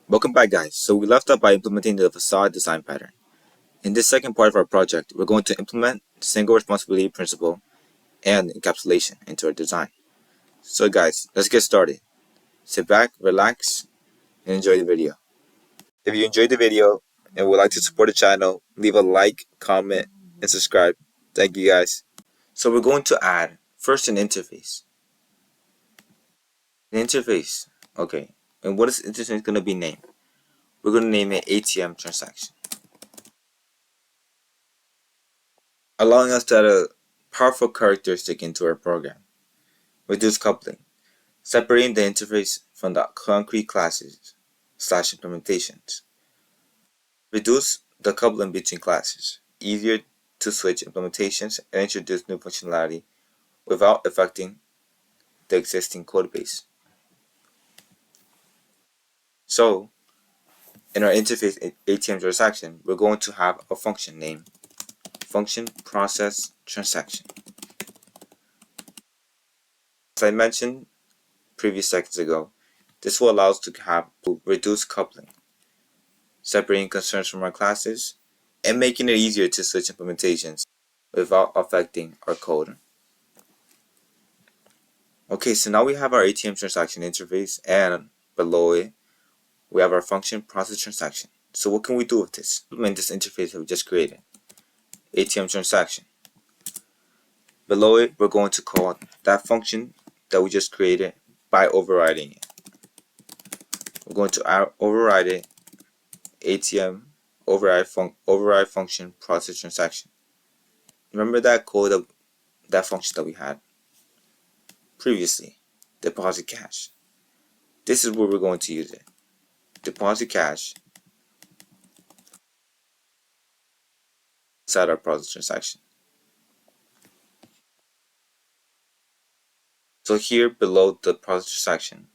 Welcome back, guys. So we left off by implementing the facade design pattern. In this second part of our project, we're going to implement single responsibility principle and encapsulation into our design. So guys, let's get started. Sit back, relax, and enjoy the video. If you enjoyed the video and would like to support the channel, leave a like, comment, and subscribe. Thank you, guys. So we're going to add first an interface. An interface. Okay. And what is interface going to be named? We're going to name it ATM transaction, allowing us to add a powerful characteristic into our program. Reduce coupling, separating the interface from the concrete classes / implementations. Reduce the coupling between classes, easier to switch implementations and introduce new functionality without affecting the existing code base. So, in our interface ATM transaction, we're going to have a function named function process transaction. As I mentioned previous seconds ago, this will allow us to have reduce coupling, separating concerns from our classes, and making it easier to switch implementations without affecting our code. Okay, so now we have our ATM transaction interface, and below it, we have our function process transaction. So what can we do with this? Implement this interface that we just created, ATM transaction. Below it, we're going to call that function that we just created by overriding it. We're going to override it, ATM override function process transaction. Remember that code of that function that we had previously, deposit cash. This is where we're going to use it. Deposit cash inside our process transaction. So here below the process transaction,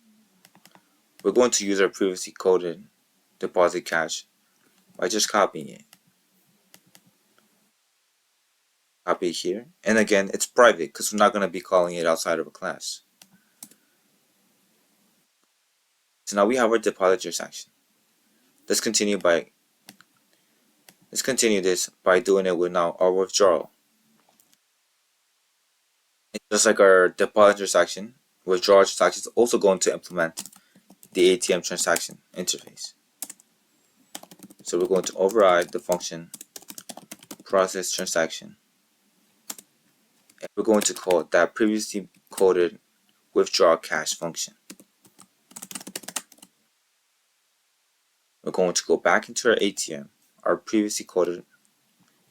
we're going to use our previously coded deposit cash by just copying it. Copy it here, and again it's private because we're not going to be calling it outside of a class. So now we have our deposit transaction. Let's continue this by doing it with now our withdrawal. And just like our deposit transaction, withdrawal transaction is also going to implement the ATM transaction interface. So we're going to override the function process transaction, and we're going to call that previously coded withdraw cash function. We're going to go back into our ATM, our previously coded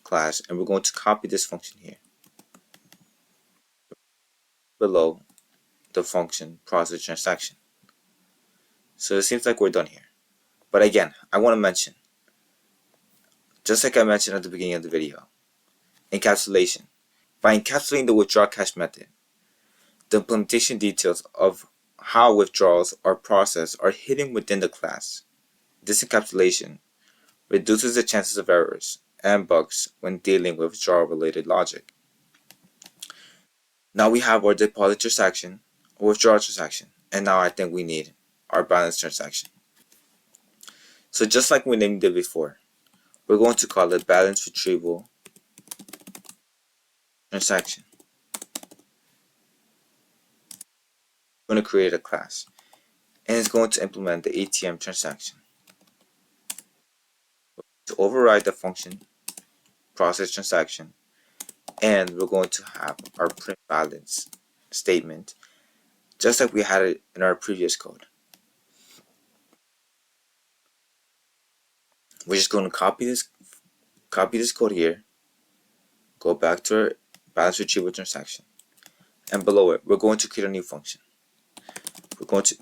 class, and we're going to copy this function here below the function process transaction. So it seems like we're done here. But again, I want to mention, just like I mentioned at the beginning of the video, encapsulation. By encapsulating the withdraw cash method, the implementation details of how withdrawals are processed are hidden within the class. This encapsulation reduces the chances of errors and bugs when dealing with withdrawal-related logic. Now we have our deposit transaction, or withdrawal transaction, and now I think we need our balance transaction. So just like we named it before, we're going to call it balance retrieval transaction. We're going to create a class, and it's going to implement the ATM transaction. To override the function process transaction, and we're going to have our print balance statement just like we had it in our previous code. We're just going to copy this code here, go back to our balance retrieval transaction, and below it we're going to create a new function. We're going to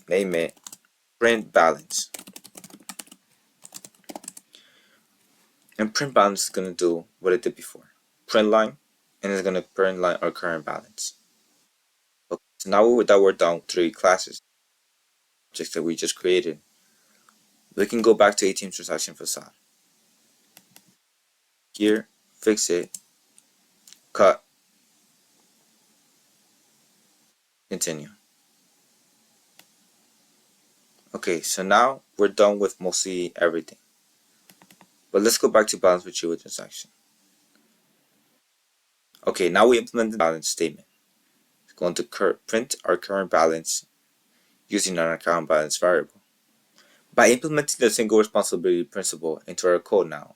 name it print balance, and print balance is going to do what it did before, print line, and it's going to print line our current balance. Okay, so now that we're done with 3 classes objects that we just created, we can go back to ATM transaction facade. Here, fix it, cut, continue. Okay, so now we're done with mostly everything. But let's go back to balance retrieval transaction. Okay, now we implement the balance statement. It's going to print our current balance using an account balance variable. By implementing the single responsibility principle into our code now,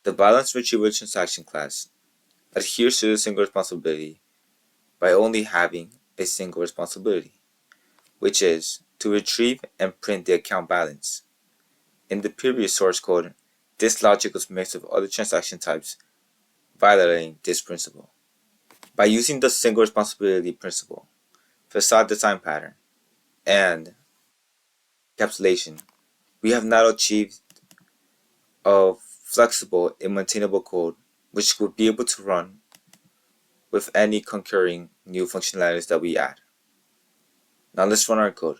the balance retrieval transaction class adheres to the single responsibility by only having a single responsibility, which is to retrieve and print the account balance. In the previous source code, this logic was mixed with other transaction types, violating this principle. By using the single responsibility principle, facade design pattern, and encapsulation, we have now achieved a flexible and maintainable code which would be able to run with any concurring new functionalities that we add. Now let's run our code.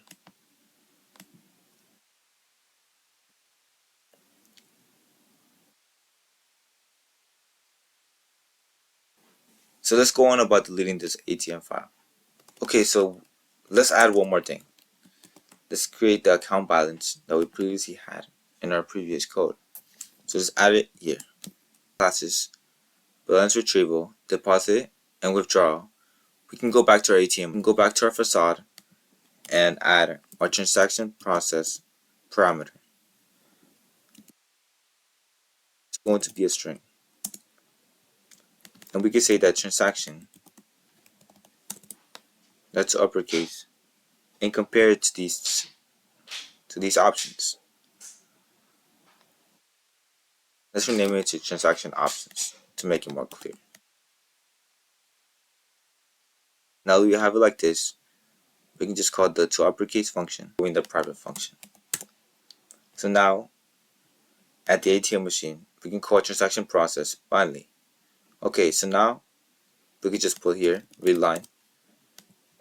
So let's go on about deleting this ATM file. Okay, so let's add one more thing. Let's create the account balance that we previously had in our previous code. So just add it here. Classes, balance retrieval, deposit, and withdrawal. We can go back to our ATM, we can go back to our facade and add our transaction process parameter. It's going to be a string. And we can say that transaction, that's uppercase, and compare it to these options. Let's rename it to transaction options to make it more clear. Now that we have it like this, we can just call the toUpperCase function in the private function. So now, at the ATM machine, we can call transaction process finally. Okay, so now we can just put here read line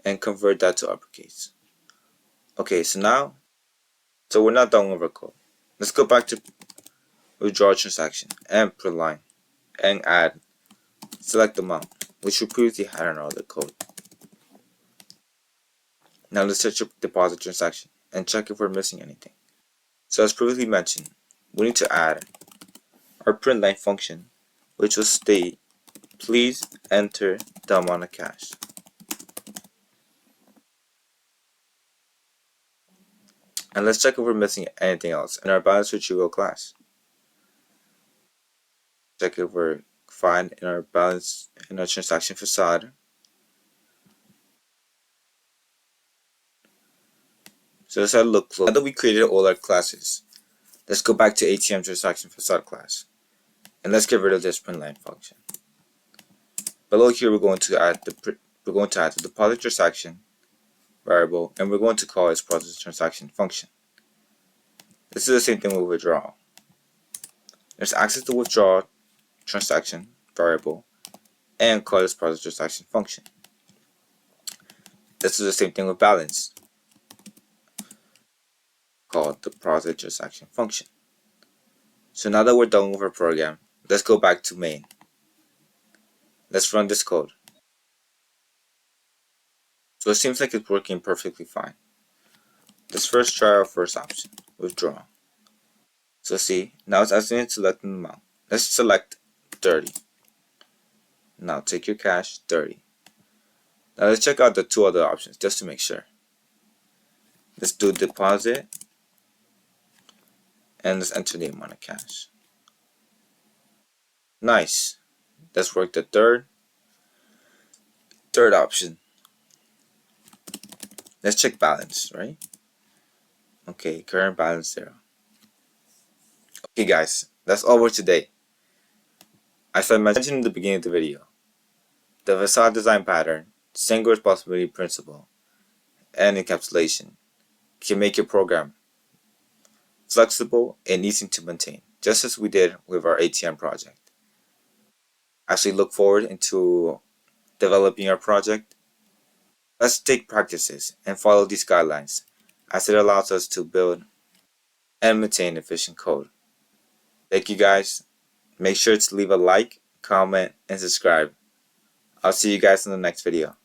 and convert that to uppercase. Okay, so we're not done with our code. Let's go back to withdraw transaction and put line and add select amount, which we previously had in our other code. Now let's search up deposit transaction and check if we're missing anything. So as previously mentioned, we need to add our print line function, which will state, please enter the amount of cash. And let's check if we're missing anything else in our balance retrieval class. Check if we're fine in our balance in our transaction facade. So let's have a look close. Now that we created all our classes, let's go back to ATM transaction facade class. And let's get rid of this print line function. Below here we're going to add the deposit transaction variable, and we're going to call its process transaction function. This is the same thing with withdrawal. Let's access the withdraw transaction variable and call its process transaction function. This is the same thing with balance, called the process transaction function. So now that we're done with our program, let's go back to main. Let's run this code. So it seems like it's working perfectly fine. Let's first try our first option, withdraw. So see, now it's asking me to select an amount. Let's select 30. Now take your cash, 30. Now let's check out the two other options just to make sure. Let's do deposit and let's enter the amount of cash. Nice. Let's work the third option. Let's check balance, right? Okay, current balance 0. Okay guys, that's all for today. As I mentioned in the beginning of the video, the facade design pattern, single responsibility principle, and encapsulation can make your program flexible and easy to maintain, just as we did with our ATM project. As we look forward into developing our project, let's take practices and follow these guidelines, as it allows us to build and maintain efficient code. Thank you guys. Make sure to leave a like, comment, and subscribe. I'll see you guys in the next video.